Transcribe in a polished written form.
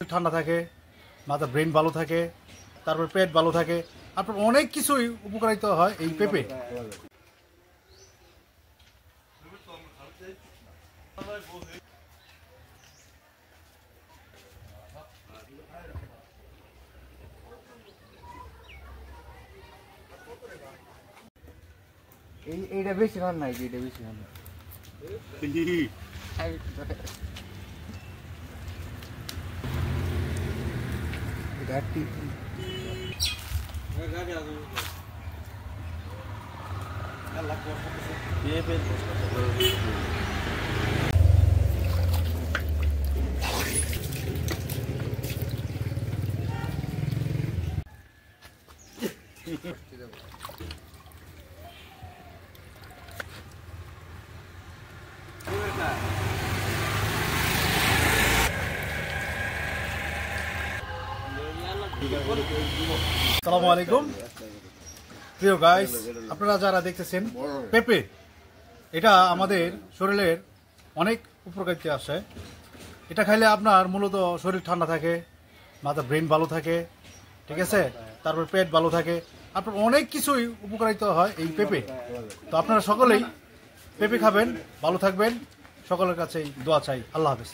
ঠান্ডা থাকে, মাথা ব্রেন ভালো থাকে, তারপর পেট ভালো থাকে, আপনার অনেক কিছুই উপকারিত হয় এই পেঁপে। এইটা বেশি খান নাই, এইটা বেশি খান না। আসসালামু আলাইকুম প্রিয় গাইস, আপনারা যারা দেখতেছেন পেঁপে, এটা আমাদের শরীরের অনেক উপকারিতা আসে। এটা খাইলে আপনার মূলত শরীর ঠান্ডা থাকে, মাথা ব্রেন ভালো থাকে, ঠিক আছে, তারপর পেট ভালো থাকে, আপনার অনেক কিছুই উপকারিত হয় এই পেঁপে। তো আপনারা সকলেই পেঁপে খাবেন, ভালো থাকবেন, সকলের কাছেই দোয়া চাই। আল্লাহ হাফেজ।